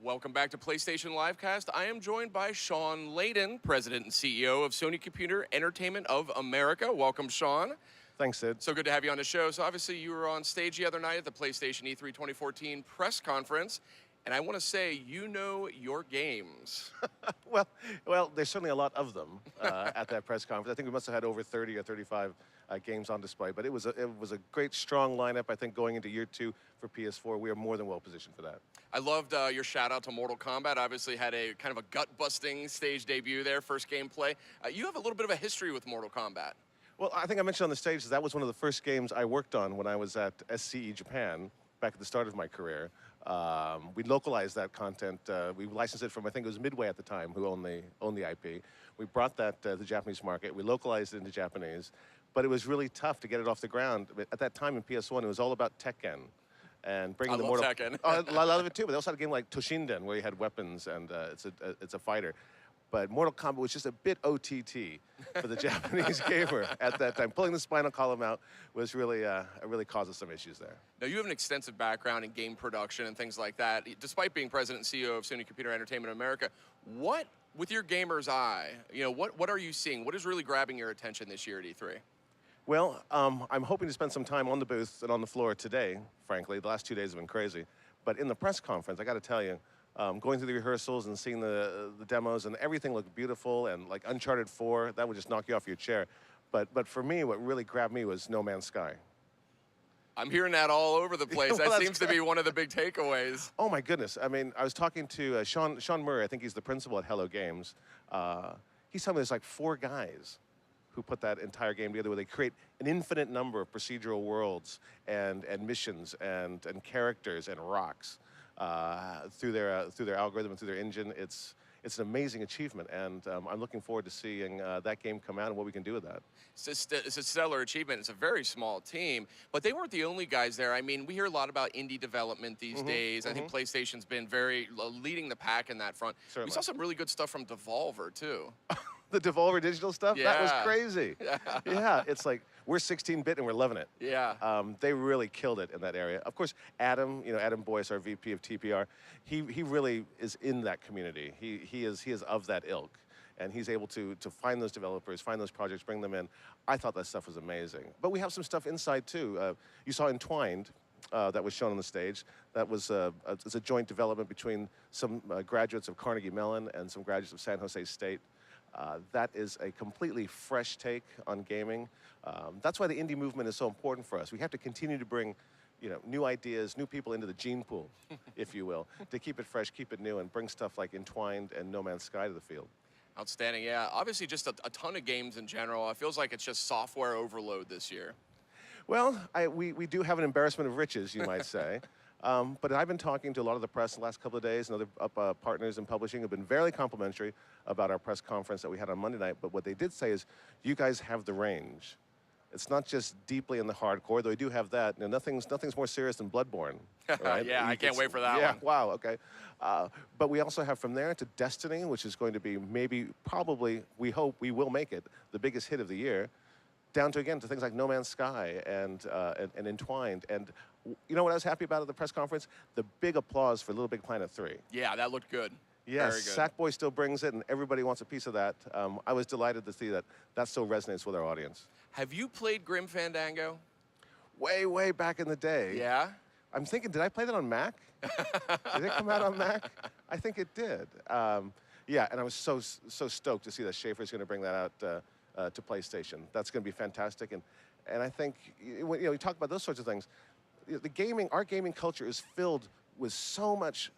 Welcome back to PlayStation Livecast. I am joined by Shawn Layden, President and CEO of Sony Computer Entertainment of America. Welcome, Shawn. Thanks, Sid. So good to have you on the show. So obviously you were on stage the other night at the PlayStation E3 2014 press conference, and I want to say you know your games. well, there's certainly a lot of them at that press conference. I think we must have had over 30 or 35 games on display, but it was a great, strong lineup. I think going into year 2 for PS4, we are more than well positioned for that. I loved your shout out to Mortal Kombat. Obviously had a kind of a gut-busting stage debut there, first gameplay. You have a little bit of a history with Mortal Kombat. Well, I think I mentioned on the stage that was one of the first games I worked on when I was at SCEA Japan back at the start of my career. We localized that content. We licensed it from, I think it was Midway at the time, who owned the IP. We brought that to the Japanese market. We localized it into Japanese, but it was really tough to get it off the ground. At that time in PS1, it was all about Tekken. And bringing I love Tekken. I love it too, but they also had a game like Toshinden where you had weapons and it's a fighter. But Mortal Kombat was just a bit OTT for the Japanese gamer at that time. Pulling the spinal column out was really caused us some issues there. Now, you have an extensive background in game production and things like that. Despite being president and CEO of Sony Computer Entertainment of America, what, with your gamer's eye, what are you seeing? What is really grabbing your attention this year at E3? Well, I'm hoping to spend some time on the booth and on the floor today, frankly. The last 2 days have been crazy. But in the press conference, I got to tell you, going through the rehearsals and seeing the demos and everything looked beautiful, and like Uncharted 4, that would just knock you off your chair. But for me, what really grabbed me was No Man's Sky. I'm hearing that all over the place. Well, that seems to be one of the big takeaways. Oh my goodness. I mean, I was talking to Sean Murray, I think he's the principal at Hello Games. He's telling me there's like 4 guys who put that entire game together where they create an infinite number of procedural worlds and missions and characters and rocks through their algorithm and through their engine. It's an amazing achievement, and I'm looking forward to seeing that game come out and what we can do with that. It's a stellar achievement. It's a very small team, but they weren't the only guys there. I mean, we hear a lot about indie development these days. I think PlayStation's been very leading the pack in that front. Certainly. We saw some really good stuff from Devolver, too. The Devolver Digital stuff? Yeah. That was crazy. Yeah, it's like, we're 16-bit and we're loving it. Yeah. They really killed it in that area. Of course, Adam Boyce, our VP of TPR, he really is in that community. He is of that ilk. And he's able to find those developers, find those projects, bring them in. I thought that stuff was amazing. But we have some stuff inside, too. You saw Entwined. That was shown on the stage. That was it's a joint development between some graduates of Carnegie Mellon and some graduates of San Jose State. That is a completely fresh take on gaming. That's why the indie movement is so important for us. We have to continue to bring new ideas, new people into the gene pool, if you will, to keep it fresh, keep it new, and bring stuff like Entwined and No Man's Sky to the field. Outstanding, yeah. Obviously, just a ton of games in general. It feels like it's just software overload this year. Well, we do have an embarrassment of riches, you might say. But I've been talking to a lot of the press the last couple of days, and other partners in publishing have been very complimentary about our press conference that we had on Monday night. But what they did say is, you guys have the range. It's not just deeply in the hardcore, though we do have that. Nothing's more serious than Bloodborne. Right? Yeah, I can't wait for that one. Yeah, wow, okay. But we also have from there to Destiny, which is going to be probably, we hope we will make it, the biggest hit of the year, down to, again, to things like No Man's Sky and Entwined. And you know what I was happy about at the press conference? The big applause for Little Big Planet 3. Yeah, that looked good. Yes, Sackboy still brings it, and everybody wants a piece of that. I was delighted to see that still resonates with our audience. Have you played Grim Fandango? Way back in the day. Yeah? I'm thinking, did I play that on Mac? Did it come out on Mac? I think it did. Yeah, and I was so stoked to see that Schafer's going to bring that out to PlayStation. That's going to be fantastic. And I think, when you talk about those sorts of things, our gaming culture is filled with so much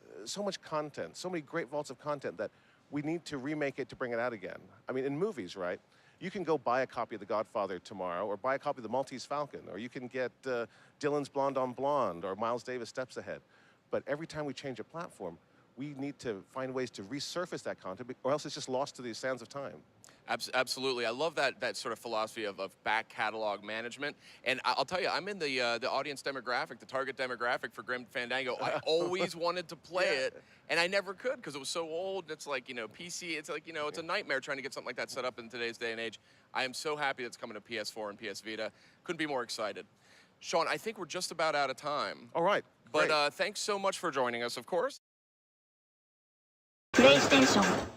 content, so many great vaults of content that we need to remake it to bring it out again. I mean, in movies, right? You can go buy a copy of The Godfather tomorrow, or buy a copy of The Maltese Falcon, or you can get Dylan's Blonde on Blonde, or Miles Davis Steps Ahead. But every time we change a platform, we need to find ways to resurface that content, or else it's just lost to the sands of time. Absolutely. I love that sort of philosophy of back catalog management. And I'll tell you, I'm in the audience demographic, the target demographic for Grim Fandango. I always wanted to play it, and I never could because it was so old. It's like, PC, it's like, it's a nightmare trying to get something like that set up in today's day and age. I am so happy it's coming to PS4 and PS Vita. Couldn't be more excited. Shawn, I think we're just about out of time. All right. But thanks so much for joining us, of course. PlayStation